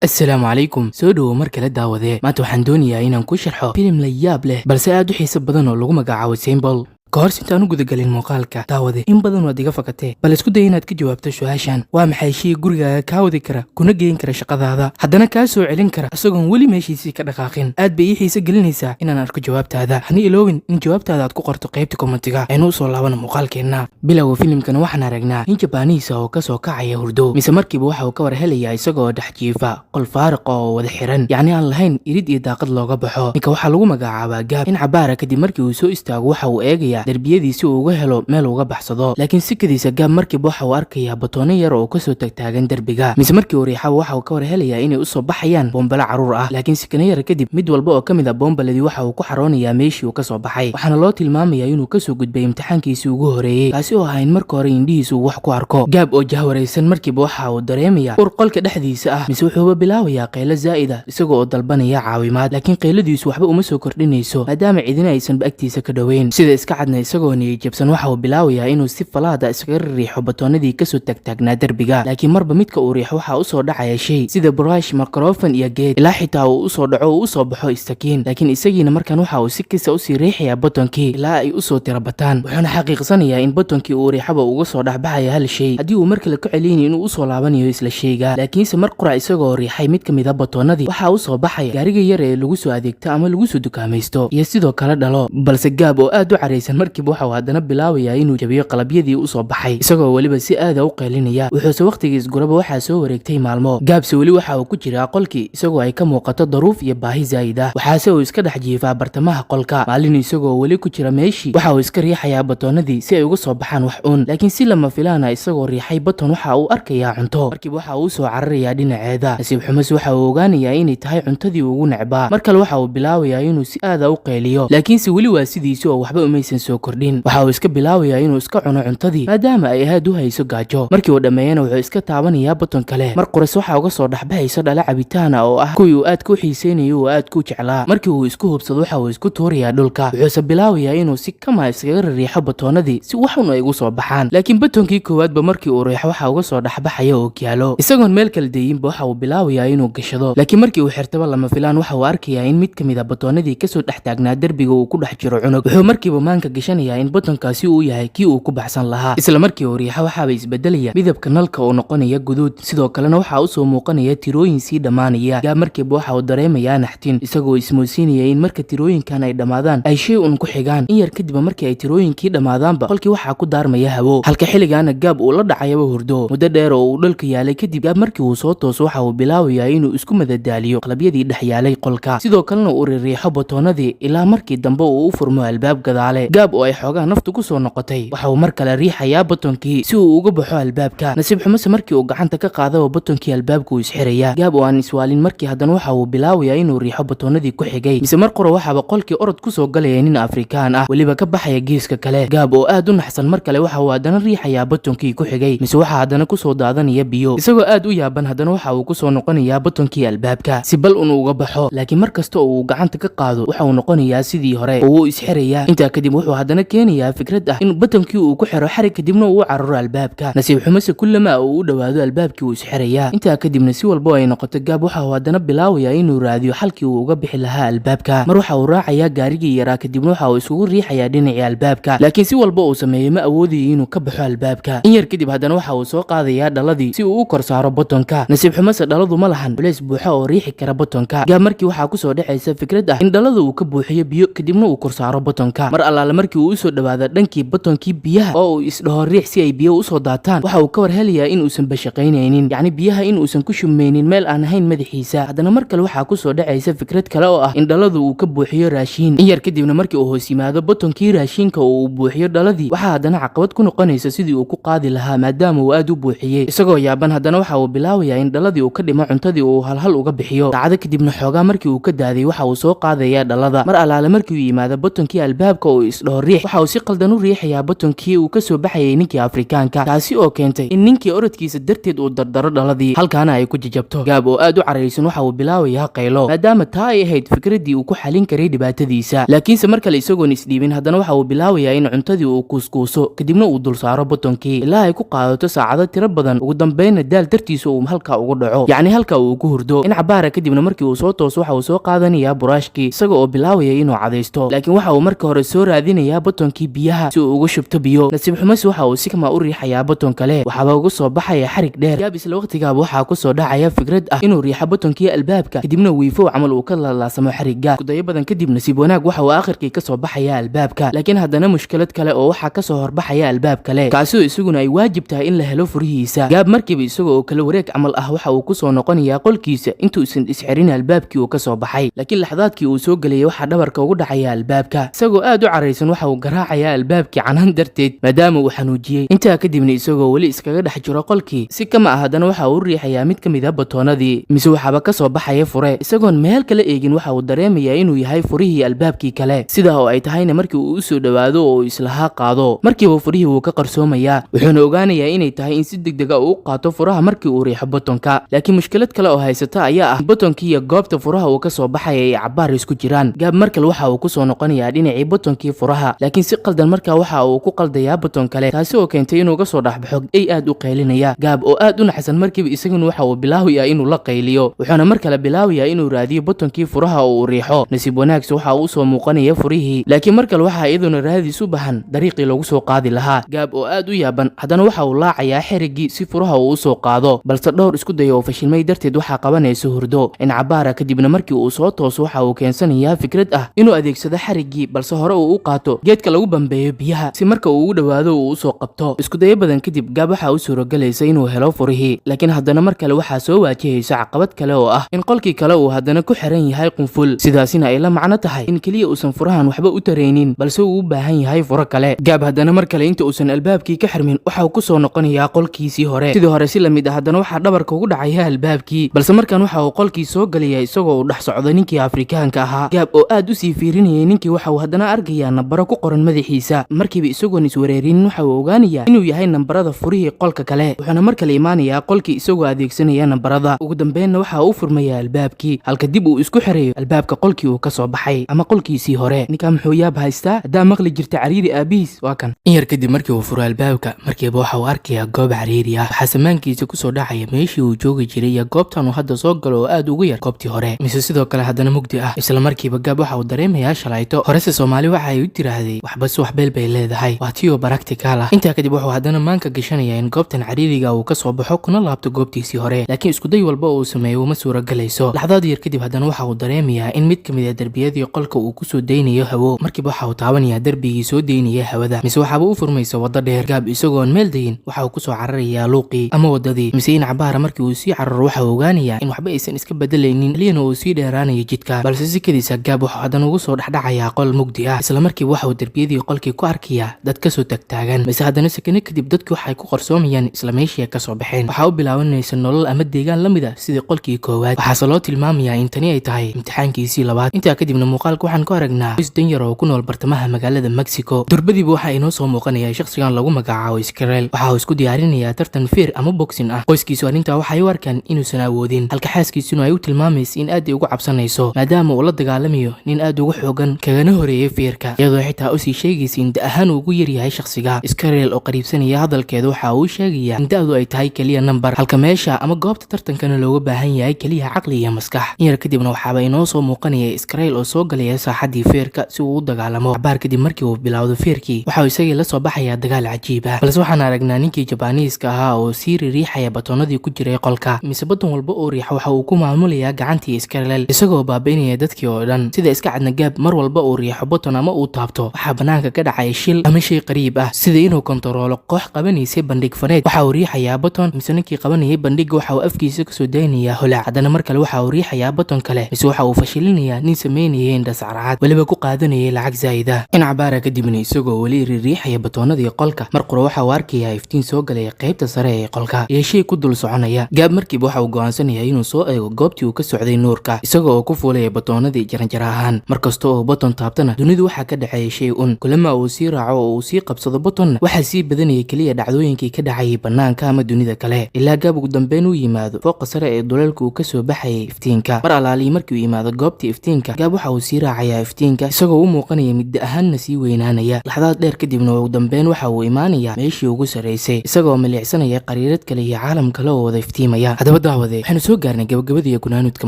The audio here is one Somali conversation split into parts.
السلام عليكم soo dhowow mar kale daawadee maanta waxaan doonayaa inaan ku sharxo filim la yaab leh balse aad u xiiso badan oo lagu magacaabo Symbol ka hor intaan u gudagalin muuqaalka daawade in badan waad iga fakatee bal isku day inaad ka jawaabto su'aashan waa maxay shay gurigaaga kaa wadi kara kuna geyn kara shaqadaada haddana kaa soo celin kara isagoon weli meeshiisii ka dhaqaaqin aad bay ii xiiso gelinaysaa inaan arko jawaabtaada hana iloowin in jawaabtaada aad ku qorto qaybta kommentiga aynu u soo laabana muuqaalkeenna bilowga filimkan waxaan aragnaa in Jabaaniis oo ka soo kacaya hurdo mise markiiba waxa uu ka war helayaa isagoo dhex jiifa qol faaruq oo wada xiran yacni aan lahayn irid iyo daaqad looga baxo ninka waxaa lagu magacaabaa gaab in cabaara kadib markii uu soo istaago waxa uu eegayaa darbiyadiisi uu uga helo meel uga baxsado laakiin sikadiisa gaab markiiba waxa uu arkayaa batoono yar oo ka soo tagtaagan darbiga mise markii uu riixaba waxa uu ka war helayaa inay u soo baxayaan boombala caruur ah laakiin sikana yar kadib mid walba oo ka mid ah boombaladii waxa uu ku xaroonayaa meeshii uu ka soo baxay waxaana loo tilmaamayaa inuu ka soo gudbay imtixaankiisii ugu horeeyay kaasi oo ahayn marka hore indhihiisa uu wax ku arko gaab oo jahwaraysan markiiba waxa uu dareemayaa ur qolka dhexdiisa ah mise wuxuuba bilaabayaa qaylo zaa'ida isagoo oo dalbanaya caawimaad laakiin qayladiisu waxba uma soo kordhinayso maadaama cidina aysan agtiisa ka dhoweyn sida iska cadna isagoo niyajabsan waxa uu bilaabayaa inuu si falaada iskaga riixo batoonadii kasoo tagtaagnaa darbiga laakiin marba midka uu riixo waxa u soo dhacaya shay sida brush microphone iyo geed ilaa xitaa uu u soo dhaco oo u soo baxo istakiin laakiin isagiina markan waxa uu si kisa usii riixayaa batonkii ilaa ay u soo tira bataan wuxuuna xaqiiqsanayaa in batonkii uu riixaba uga soo dhexbaxaya hal shay haddii uu mar kale ku celiyay inuu u soo laabanayo isla shayga laakiinse mar qura isagoo riixay mid ka mid ah batoonadii waxa uu soo baxaya gaariga yar ee lagu soo adeegto ama lagu soo dukaamaysto iyo sidoo kale dhalo balse gaab oo aad u careysan markiiba waxa uu haddana bilaabayaa inuu jabiyo qalabyadii u soo baxay isagoo weliba si aada u qaylinaya wuxuuse wakhtigiis guraba waxaa soo wareegtay maalmo gaabse weli waxa uu ku jiraa qolkii isagoo ay ka muuqato daruuf iyo baahi zaa'id ah waxaase uu iska dhex jiifaa bartamaha qolka maalin isagoo weli ku jira meeshii waxa uu iska riixayaa batoonadii si ay uga soo baxaan wax uun laakiin si lama filaana isagoo riixay baton waxa uu arkayaa cunto markiiba waxa uu soo cararayaa dhinaceeda nasiib xumas waxa uu ogaanayaa inay tahay cuntadii ugu necbaa mar kale waxa uu bilaabayaa inuu si aada u qayliyo laakiinse weli waa sidiisi oo waxba umaysan soo kordhin waxa uu iska bilaabayaa inuu iska cuno cuntadii maadaama ay aad u hayso gaajo markii uu dhammeeyana wuxuu iska taabanayaa baton kale mar quras waxa uga soo dhexbaxayso dhala cabitaana oo ah kuwii uu aad ku xiiseynayo oo aad ku jeclaa markii uu isku hubsado waxa uu isku tuurayaa dhulka wuxuuse bilaabayaa inuu si kama iskaga riixo batoonadii si waxun ay ugu soo baxaan laakiin batonkii koowaadba markii uu riixo waxa uga soo dhexbaxaya oo kiyaalo isagoon meel kala deeyinba waxa uu bilaabayaa inuu gashado laakiin markii uu xirtaba lama filaan waxa uu arkayaa in mid ka mid ah batoonadii kasoo dhex taagnaa derbiga uu ku dhex jiro cunug wuxuu markiiba maanka gashanayaa in batonkaasi uu yahay kii uu ku baxsan lahaa isla markii uu riixo waxaaba isbedelaya midabka nalka oo noqonaya guduud sidoo kalena waxa uu soo muuqanaya tirooyin sii dhammaanaya gaab markiiba waxa uu dareemayaa naxtin isagoo ismoodsiinaya in marka tirooyinkan ay dhammaadaan ay shay un ku xigaan in yar kadib markii ay tirooyinkii dhammaadaanba qolkii waxaa ku daarmaya hawo halka xilligaana gaab uu la dhacayaba hurdo muddo dheer oo uu dhulka yaalay kadib gaab markii uu soo tooso waxa uu bilaabayaa inuu isku madadaaliyo qalabyadii dhex yaalay qolka sidoo kalena uu riixo batoonadii ilaa markii dambe uu u furmo albaab gadaale gaab oo ay xoogaa naftu ku soo noqotay waxa uu mar kale riixayaa batonkii si uu uga baxo albaabka nasiib xumase markii uu gacanta ka qaadaba batonkii albaabka uu isxirayaa gaab oo aan iswaalin markii haddana waxa uu bilaabayaa inuu riixo batoonadii ku xigay mise mar qura waxaaba qolkii orod ku soo galaya nin afrikaan ah weliba ka baxaya geeska kale gaab oo aad u naxsan mar kale waxa uu haddana riixayaa batonkii ku xigay mise waxaa haddana ku soo daadanaya biyo isagoo aad u yaaban haddana waxa uu ku soo noqonayaa batonkii albaabka si bal un uga baxo laakiin mar kasta oo uu gacanta ka qaado waxa uu noqonayaa sidii hore oo uu isxirayaa intaa kadib wuxuu haddana keenayaa fikrad ah in batonkii uu ku xiro xarig kadibna uu u cararo albaabka nasiib xumase kullama uu u dhowaado albaabkii uu isxirayaa intaa kadibna si walba ay noqoto gaab waxa uu haddana bilaabayaa inuu raadiyo xalkii uu uga bixi lahaa albaabka mar waxa uu raacayaa gaarigii yaraa kadibna waxa uu isugu riixayaa dhinacii albaabka laakiin si walba uu sameeyey ma awoodayo inuu ka baxo albaabka in yar kadib haddana waxa uu soo qaadayaa dhaladii si uu u kor saaro batonka nasiib xumase dhaladu ma lahan culays buuxa oo riixi kara batonka gaab markii waxaa ku soo dhacaysa fikrad ah in dhalada uu ka buuxiyo biyo kadibna uu kor saaro batonka mar allaale markii uu u soo dhawaado dhankii batonkii biyaha oo uu isdhaho riix si ay biyo u soo daataan waxa uu ka war helayaa in uusan bashaqaynaynin yacni biyaha in uusan ku shumeynin meel aan ahayn madaxiisa haddana mar kale waxaa ku soo dhacaysa fikrad kale oo ah in dhaladu uu ka buuxiyo raashiin in yar kadibna markii uu hoos yimaado batonkii raashiinka oo uu buuxiyo dhaladii waxaa haddana caqabad ku noqonaysa sidii uu ku qaadi lahaa maadaama uu aad u buuxiyey isagoo yaaban haddana waxa uu bilaabayaa in dhaladii uu ka dhimo cuntadii uu halhal uga bixiyo saacado kadibna xoogaa markii uu ka daaday waxa uu soo qaadayaa dhalada mar allaale markii uu yimaado batonkii albaabka oo isdhaho dhaho riix waxa uu si qaldan u riixayaa batonkii uu ka soo baxayay ninkii Afrikaanka taasi oo keentay in ninkii orodkiisa darteed uu dardaro dhaladii halkaana ay ku jajabto. Gaab oo aad u caraysan waxa uu bilaabayaa qaylo maadaama taa ay ahayd fikradii uu ku xalin karay dhibaatadiisa. Laakiinse mar kale isagoon isdhiibin haddana waxa uu bilaabayaa in cuntadii uu kuuskuuso kadibna uu dul saaro batonkii ilaa ay ku qaadato saacado tiro badan ugu dambeynna daal dartiisa uu halka ugu dhaco yacni halka uu ku hurdo. In cabaara kadibna markii uu soo tooso waxa uu soo qaadanayaa buraashkii isaga oo bilaabaya inuu cadaysto, laakiin waxa uu marka hore soo raadinayaa batonkii biyaha si uu uga shubto biyo. Nasiib xumas waxa uu si kama u riixayaa baton kale waxaaba uga soo baxaya xarig dheer. Gaab isla waqtigaaba waxaa ku soo dhacaya fikrad ah inuu riixo batonkii albaabka kadibna wiifo camal uu ka laalaasamo xarigga. Kudayo badan kadib nasiib wanaag waxa uu aakhirkii ka soo baxaya albaabka, laakiin haddana mushkilad kale oo waxa ka soo horbaxaya albaab kale kaasi oo isaguna ay waajib tahay in la helo furihiisa. Gaab markiiba isaga oo kala wareeg camal ah waxa uu ku soo noqonayaa qolkiisa intuu isan isxirin albaabkii uu ka soo baxay, laakiin laxdaadkii uu soo galay waxa dhabarka ugu dhacaya albaabka. Isagoo aad u caraysan waxa uu garaacayaa albaabkii canaan darteed maadaama uu xanuujiyay. Intaa kadibna isagoo weli iskaga dhex jiro qolkii si kama ah haddana waxa uu riixayaa mid ka mid ah batoonadii mise waxaaba ka soo baxaya fure. Isagoon meel kale eegin waxa uu dareemayaa inuu yahay furihii albaabkii kale, sidaa oo ay tahayna markii uu u soo dhawaado oo islaha qaado markiiba furihii uu ka qarsoomayaa, wuxuuna ogaanayaa inay tahay in si degdeg ah uu qaato furaha markii uu riixo batonka. Laakiin mushkilad kale oo haysata ayaa ah batonkii iyo goobta furaha uu ka soo baxaya ay cabaar isku jiraan. Gaab markale waxa uu ku soo noqonayaa dhinacii batonkii furaha, laakiin si qaldan markaa waxa uu ku qaldayaa baton kale taasi oo keentay inuu ka soo dhaxbaxo ay aad u qaylinaya. Gaab oo aad u naxsan markiiba isaguna waxa uu bilaabayaa inuu la qayliyo, wuxuuna mar kale bilaabayaa inuu raadiyo batonkii furaha oo uu riixo. Nasiib wanaagsi waxa uu soo muuqanaya furihii, laakiin mar kale waxa iyaduna raadiis u bahan dariiqii lagu soo qaadi lahaa. Gaab oo aad u yaaban haddana waxa uu laacayaa xiriggii si furaha uu u soo qaado, balse dhowr isku dayo oo fashilmay darteed waxaa qabanaysa hurdo. In cabaara kadibna markii uu soo tooso waxa uu keensanayaa fikrad ah inuu adeegsado xariggii balse hore uu u qaato geedka lagu bambeeyo biyaha si marka uu ugu dhawaado uu u soo qabto. Isku dayo badan kadib Gaab waxa uu suuragalaysa inuu helo furihii, laakiin haddana mar kale waxaa soo waajahaysa caqabad kale oo ah in qolkii kale uu haddana ku xiran yahay qunful, sidaasina ay la macno tahay in kaliya uusan furahan waxba u taraynin balse uu u baahan yahay furo kale. Gaab haddana mar kale inta uusan albaabkii ka xirmin waxa uu ku soo noqonayaa qolkiisii hore sidii hore si lamid ah haddana waxaa dhabarka ugu dhacaya albaabkii, balse markan waxa uu qolkii soo galaya isagoo uu dhex socdo ninkii Afrikaanka ahaa. Gaab oo aad u sii fiirinayay ninkii waxa uu haddana arkayaa nambaro ku qoran madaxiisa, markiiba isagoon iswareerinin waxa uu ogaanayaa inuu yahay nambarada furihii qolka kale, wuxuuna mar kale imaanayaa qolkii isagoo adeegsanaya nambarada. Ugu dambeynna waxa uu furmayaa albaabkii halka dib uu isku xirayo albaabka qolkii uu ka soo baxay ama qolkiisii hore. ninka muxuu yaab haystaa haddaa maqli jirta cariiri aabihiis waa kan. in yar kadib markii uu furo albaabka markiiba waxa uu arkayaa goob cariiri ah, waxaa samaankiisa kusoo dhacaya meeshii uu joogi jiray iyo goobtan uu hadda soo galo oo aad ugu yar goobtii hore mise sidoo kale haddana mugdi ah. isla markiiba Gaab waxa uu dareemayaa shalayto horese Soomaali waxa ay u tiraahday waxbas wax beel bay leedahay, waa tiyo practical ah. intaa kadib wuxuu haddana maanka gashanayaa in goobtan cariiriga uu ka soo baxo kuna laabto goobtiisii hore, laakiin isku day walba uu sameeyo uma suuragalayso. laxdaad yar kadib haddana waxa uu dareemayaa in mid ka mid ah darbiyadii qolka uu kusoo daynayo hawo, markiiba waxa uu taabanayaa darbigii soo daynaya hawada mise waxaaba u furmaysa waddo dheer. Gaab isagoon meel dayin waxa uu kusoo cararayaa luuqii ama waddadii mise in cabaara markii uu sii cararo waxa uu ogaanayaa in waxba aysan iska bedelaynin keliyana uu sii dheeraanayo jidka, balse si kadiisa Gaab wuxuu haddana ugu soo dhexdhacayaa qol mugdi ah. isla markiiba waxa uu darbiyadii qolkii ku arkayaa dad ka soo tagtaagan mise haddana sakane kadib dadkii waxay ku qarsoomayaan isla meeshii ka soo baxeen. waxaa u bilaabanaysa nolol ama deegaan la mid ah sidii qolkii koowaad, waxaase loo tilmaamayaa in tani ay tahay imtixaankiisii labaad. intaa kadibna muuqaalka waxaan ku aragnaa qoys danyar oo ku nool bartamaha magaalada Mexico. durbadiiba waxaa inoo soo muuqanaya shakhsigan lagu magacaabo Skrel, waxa uu isku diyaarinayaa tartan feer ama boxing ah. qoyskiisu arrintaa waxay u arkaan inuusan awoodin, halka xaaskiisuna ay u tilmaamaysa in aad ay ugu cabsanayso maadaama uu la dagaalamayo nin aad ugu xoogan kagana horeeyay feerka, iyadoo xitaa usii sheegaysa in da ahaan uu ugu yaryahay shakhsiga. Skrel oo qariibsanaya hadalkeeda waxa uu sheegayaa in da'du ay tahay kaliya nambar, halka meesha ama goobta tartankana looga baahan yahay kaliya caqli iyo maskax. in yar kadibna waxaaba inoo soo muuqanaya Skrel oo soo galaya saaxadii feerka si uu u dagaalamo. cabaar kadib markii uu bilowdo feerkii waxa uu isagii la soo baxayaa dagaal cajiib ah, balse waxaan aragnaa ninkii Jabaaniiska ahaa oo sii riixaya batoonadii ku jiray qolka mise baton walba oo riixo waxa uu ku maamulayaa gacantii Skrel isagoo baabaynaya dadkii oo dhan. sida iska cadna Gaab mar walba uu riixo baton ama uu taabto waxaa banaanka ka dhacaya shil ama shay qariib ah, sida inuu kontaroolo koox qabanaysay bandhig faneed. waxa uu riixayaa baton mise ninkii qabanayay bandhigga waxa uu afkiisa kasoo daynayaa holac, haddana mar kale waxa uu riixayaa baton kale mise waxa uu fashilinayaa nin sameynayay indhasarcaad weliba ku qaadanayay lacag zaa'ida. in cabaara kadibna isagoo weli riixaya batoonadii qolka mar qura waxa uu arkayaa iftiin soo galaya qaybta sare ee qolka iyo shay ku dul soconaya. Gaab markiiba waxa uu go'aansanayaa inuu soo eego goobtii uu ka socday nuurka isagoo ku fuulaya batoonadii jaranjaro ahaan. markasta oo baton taabtana dunidu waxaa ka dhacay dhacaya shay kulama uu sii raaco oo uu sii qabsado button waxa sii badanaya kaliya dhacdooyinkii ka dhacayay banaanka ama dunida kale ilaa gaab ugu dambeyn uu yimaado fooqa sare ee duleelka uu kasoo baxayay iftiinka mar alaaliyi markii uu yimaado goobta iftiinka gaab waxa uu sii raacayaa iftiinka isagoo u muuqanaya midda ahaanna sii weynaanaya laxdaad dheer kadibna ugu dambeyn waxa uu imaanayaa meeshii ugu sarreysay isagoo milicsanaya qariirad kale iyo caalam kale oo wada iftiimaya haddaba daawade waxaanu soo gaarnay gabagabada iyo gunaanudka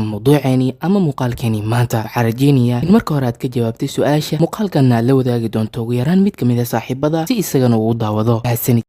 mawduuceeni ama muuqaalkeeni maanta waxaa rajeynayaa in marka hore aad ka jawaabtay su-aasha muuqaalkana aad la wadaagi doonto ugu yaraan mid ka mid a saaxiibada si isagana uu daawado mahadsanid